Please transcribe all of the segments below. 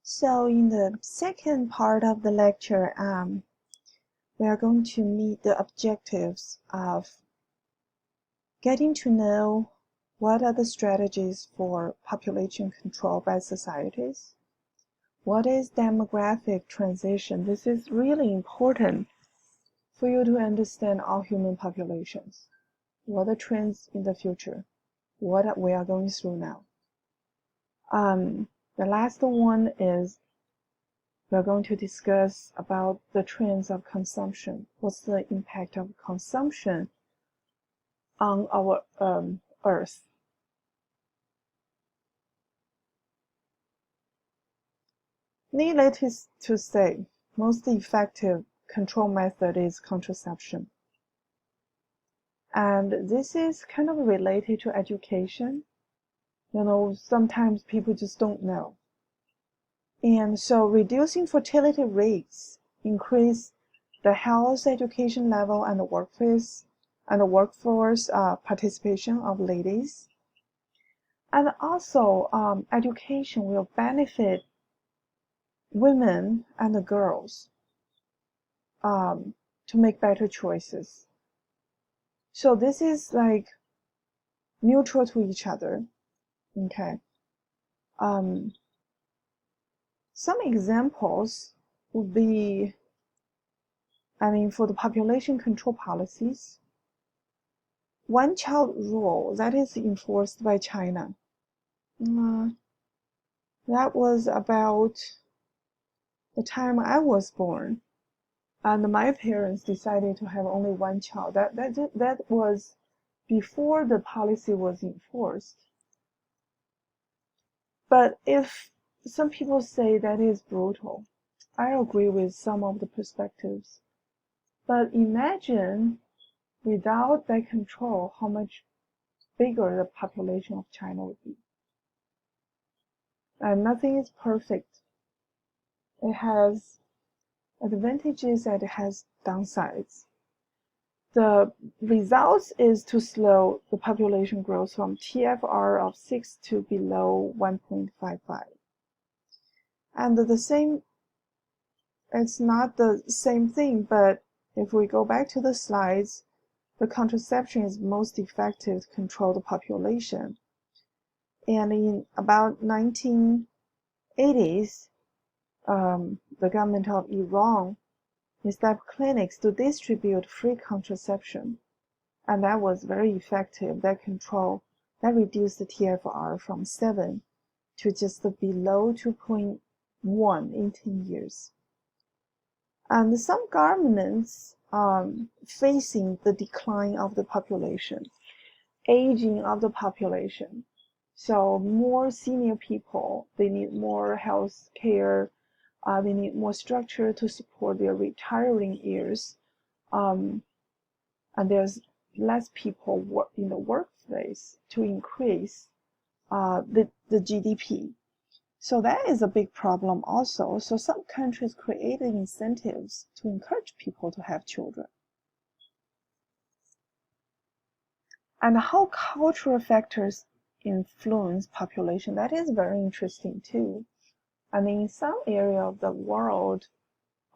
So in the second part of the lecture, we are going to meet the objectives of getting to know what are the strategies for population control by societies. What is demographic transition? This is really important for you to understand all human populations. What are trends in the future? What we are going through now. The last one is we're going to discuss about the trends of consumption. What's the impact of consumption on our Earth? Needless to say, most effective control method is contraception. And this is kind of related to education. Sometimes people just don't know. And so reducing fertility rates increase the health education level and the workforce participation of ladies. And also education will benefit women and the girls to make better choices. So this is like neutral to each other. Okay. Some examples would be, for the population control policies, one-child rule that is enforced by China. That was about the time I was born, and my parents decided to have only one child. That was before the policy was enforced. But if some people say that is brutal, I agree with some of the perspectives. But imagine without that control, how much bigger the population of China would be. And nothing is perfect. It has advantages and it has downsides. The results is to slow the population growth from TFR of 6 to below 1.55. And it's not the same thing, but if we go back to the slides, the contraception is most effective to control the population. And in about 1980s, the government of Iran established clinics to distribute free contraception, and that was very effective. That reduced the TFR from 7 to just below 2.1 in 10 years. And some governments facing the decline of the population, aging of the population. So more senior people, they need more health care, they need more structure to support their retiring years, and there's less people in the workplace to increase the GDP. So that is a big problem also. So some countries created incentives to encourage people to have children. And how cultural factors influence population, that is very interesting too. In some area of the world,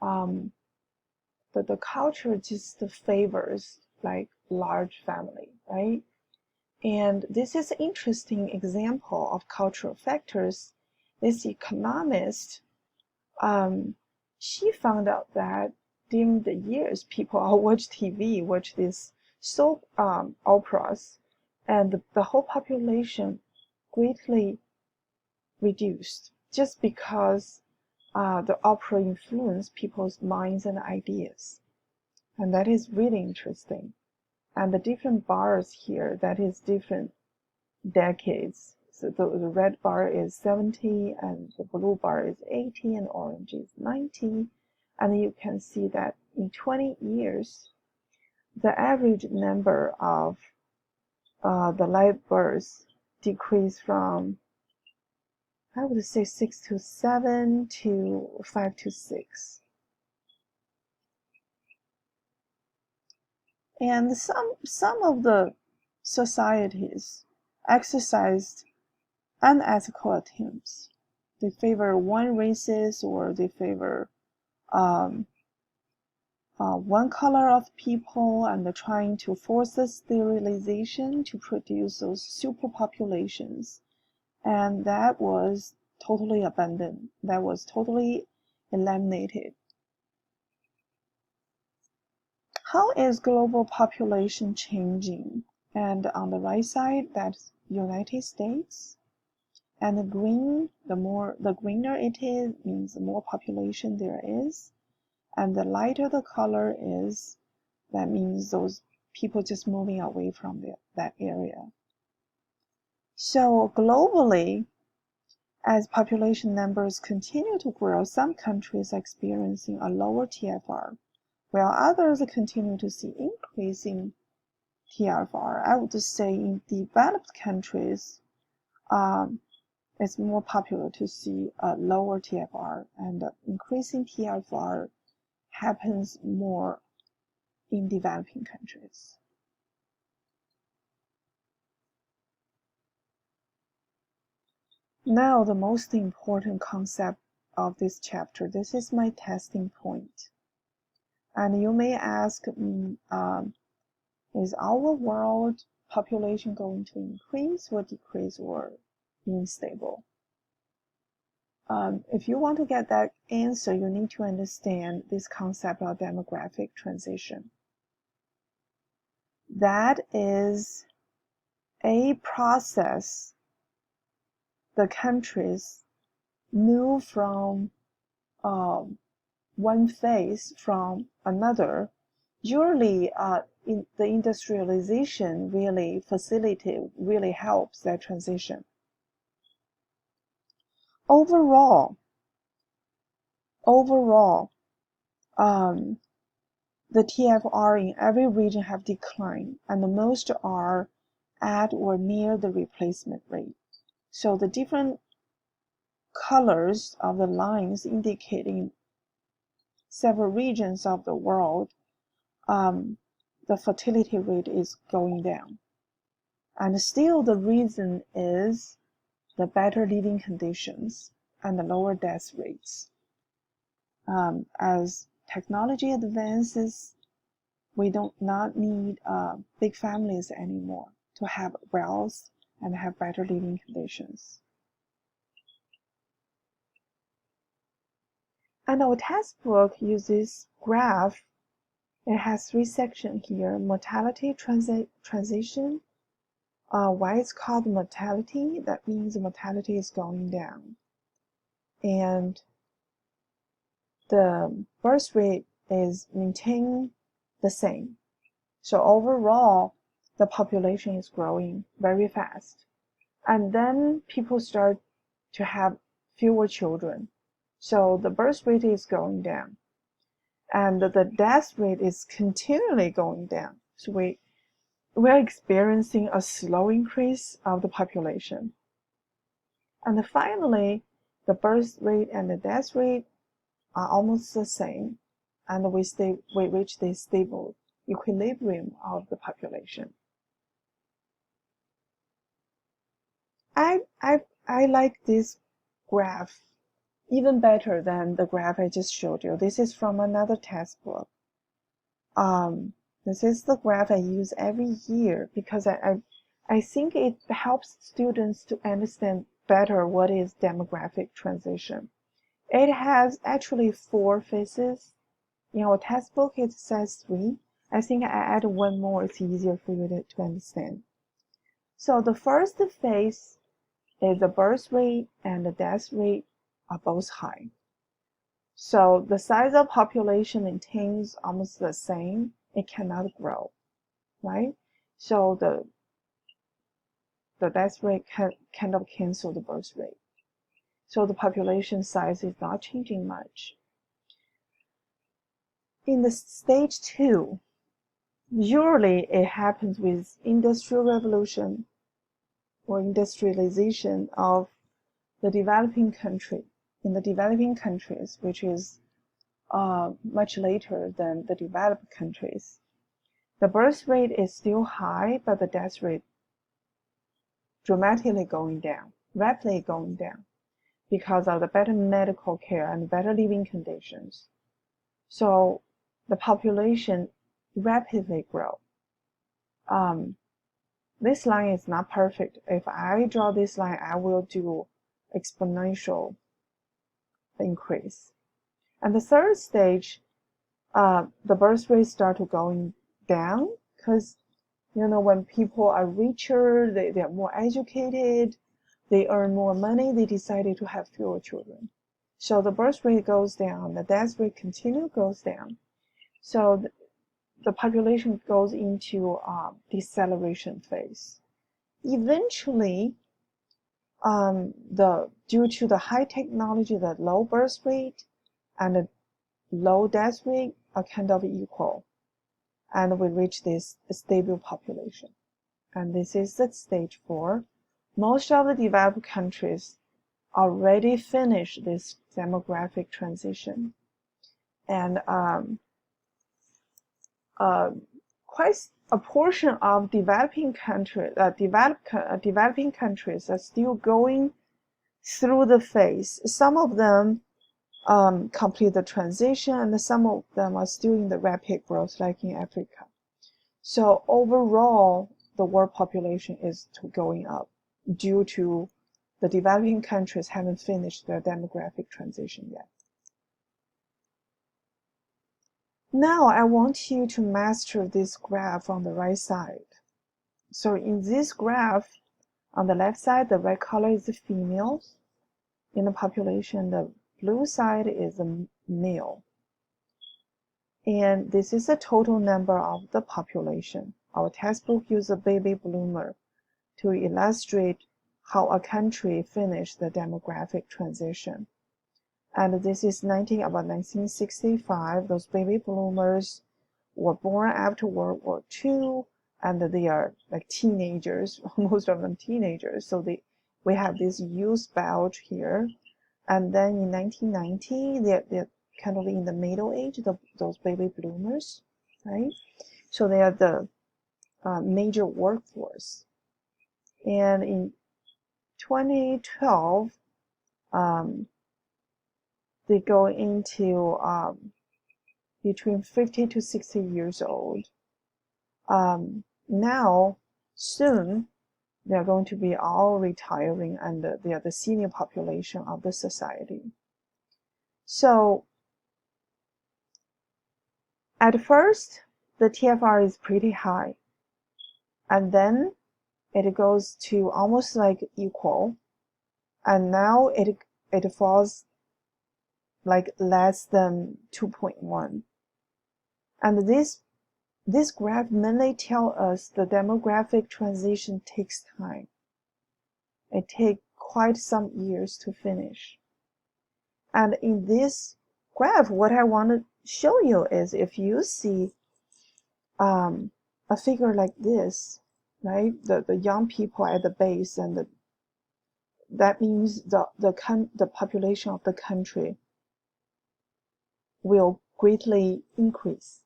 the culture just favors like large family, right? And this is an interesting example of cultural factors. This economist, she found out that during the years people all watch TV, watch these soap operas, and the whole population greatly reduced just because the opera influenced people's minds and ideas. And that is really interesting. And the different bars here, that is different decades. So the red bar is 70, and the blue bar is 80, and orange is 90. And you can see that in 20 years, the average number of the live births decreased from, I would say, 6 to 7 to 5 to 6. And some of the societies exercised unethical attempts they favor one races, or they favor one color of people, and they're trying to force the sterilization to produce those superpopulations. And that was totally abandoned. That was totally eliminated. How is global population changing? And on the right side, that's United States. And the green, the greener it is, means the more population there is. And the lighter the color is, that means those people just moving away from that area. So globally, as population numbers continue to grow, some countries are experiencing a lower TFR, while others continue to see increasing TFR. I would just say in developed countries, it's more popular to see a lower TFR, and increasing TFR happens more in developing countries. Now, the most important concept of this chapter. This is my testing point. And you may ask, is our world population going to increase or decrease or being stable? If you want to get that answer, you need to understand this concept of demographic transition. That is a process the countries move from one phase from another. Usually, in the industrialization really helps that transition. Overall, the TFR in every region have declined, and the most are at or near the replacement rate. So the different colors of the lines indicating several regions of the world, the fertility rate is going down. And still the reason is the better living conditions and the lower death rates. As technology advances, we do not need big families anymore to have wealth and have better living conditions. And our textbook uses graph. It has 3 sections here: mortality, transition. Why it's called mortality? That means mortality is going down. And the birth rate is maintained the same. So overall, the population is growing very fast. And then people start to have fewer children. So the birth rate is going down. And the death rate is continually going down. So we're experiencing a slow increase of the population. And finally, the birth rate and the death rate are almost the same, and we reach the stable equilibrium of the population. I like this graph even better than the graph I just showed you. This is from another textbook. This is the graph I use every year because I think it helps students to understand better what is demographic transition. It has actually 4 phases. In our textbook, it says 3. I think I add one more. It's easier for you to understand. So the first phase is the birth rate and the death rate are both high. So the size of population maintains almost the same. It cannot grow, right? So the death rate kind of cancel the birth rate. So the population size is not changing much. In the stage 2, usually it happens with industrial revolution or industrialization of the developing country. In the developing countries, which is much later than the developed countries, the birth rate is still high, but the death rate dramatically going down, rapidly going down. because of the better medical care and better living conditions. So the population rapidly grow. This line is not perfect. If I draw this line, I will do exponential increase. And the third stage, the birth rate start to going down because, when people are richer, they're more educated, they earn more money, they decided to have fewer children. So the birth rate goes down, the death rate goes down. So the population goes into deceleration phase. Eventually, due to the high technology, the low birth rate and the low death rate are kind of equal, and we reach this stable population. And this is the stage 4. Most of the developed countries already finished this demographic transition, and quite a portion of developing countries are still going through the phase. Some of them complete the transition, and some of them are still in the rapid growth, like in Africa. So overall, the world population is going up due to the developing countries haven't finished their demographic transition yet. Now I want you to master this graph on the right side. So in this graph, on the left side, the red color is the females in the population, the blue side is the male. And this is the total number of the population. Our textbook uses a baby bloomer to illustrate how a country finished the demographic transition. And this is about 1965. Those baby bloomers were born after World War II, and they are like teenagers, most of them teenagers. So we have this youth bulge here. And then in 1990, they're kind of in the middle age, those baby bloomers, right? So they are the major workforce. And in 2012, they go into between 50 to 60 years old. Now, soon, they're going to be all retiring, and they are the senior population of the society. So, at first, the TFR is pretty high, and then it goes to almost like equal, and now it falls like less than 2.1. And this graph mainly tells us the demographic transition takes time. It takes quite some years to finish. And in this graph, what I want to show you is if you see a figure like this, right? The young people at the base, and that means the population of the country will greatly increase.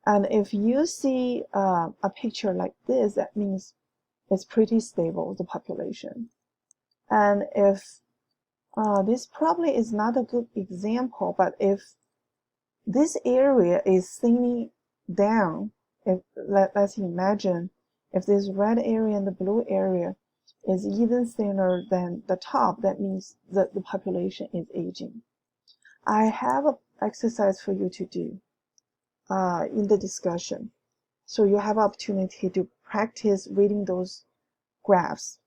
And if you see a picture like this, that means it's pretty stable, the population. And if this probably is not a good example, but if this area is thinning down, let's imagine if this red area and the blue area is even thinner than the top, that means that the population is aging. I have an exercise for you to do in the discussion. So you have opportunity to practice reading those graphs.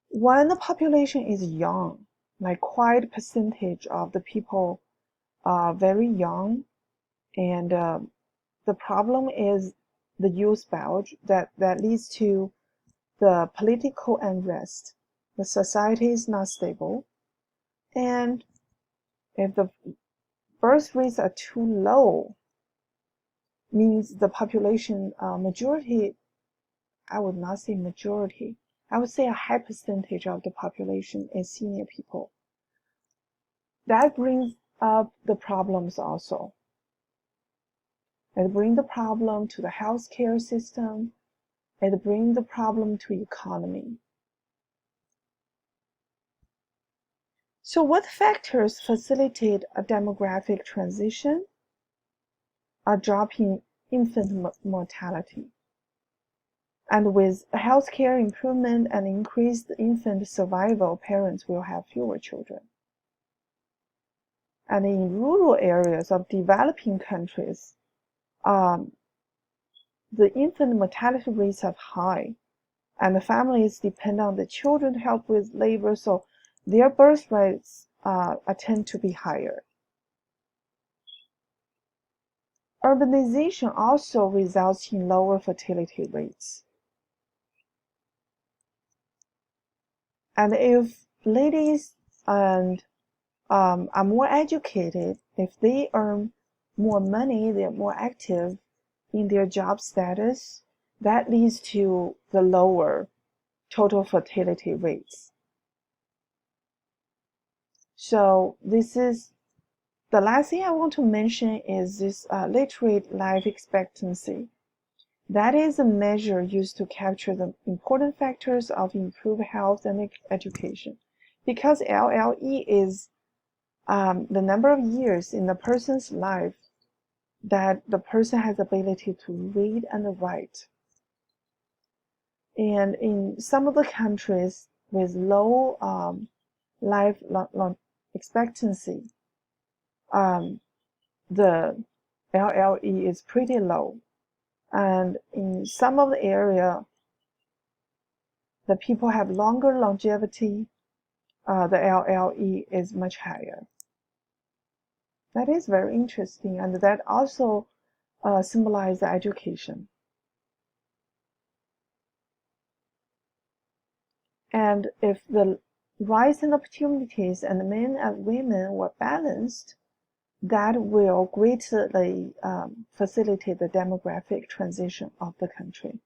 When the population is young, like quite a percentage of the people are very young, and the problem is the youth bulge that leads to the political unrest. The society is not stable, and if the birth rates are too low, means the population majority, I would not say majority, I would say a high percentage of the population is senior people. That brings up the problems also. It brings the problem to the healthcare system. It brings the problem to economy. So what factors facilitate a demographic transition? A drop in infant mortality. And with healthcare improvement and increased infant survival, parents will have fewer children. And in rural areas of developing countries, the infant mortality rates are high, and the families depend on the children to help with labor, so their birth rates tend to be higher. Urbanization also results in lower fertility rates. And if ladies and are more educated, if they earn more money, they're more active in their job status, that leads to the lower total fertility rates. So this is the last thing I want to mention is this literate life expectancy. That is a measure used to capture the important factors of improved health and education. Because LLE is the number of years in the person's life that the person has ability to read and write. And in some of the countries with low life expectancy, the LLE is pretty low. And in some of the area, the people have longer longevity, the LLE is much higher. That is very interesting, and that also symbolizes education. And if the rights and opportunities and men and women were balanced, that will greatly facilitate the demographic transition of the country.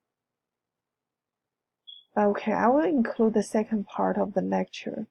Okay, I will include the second part of the lecture.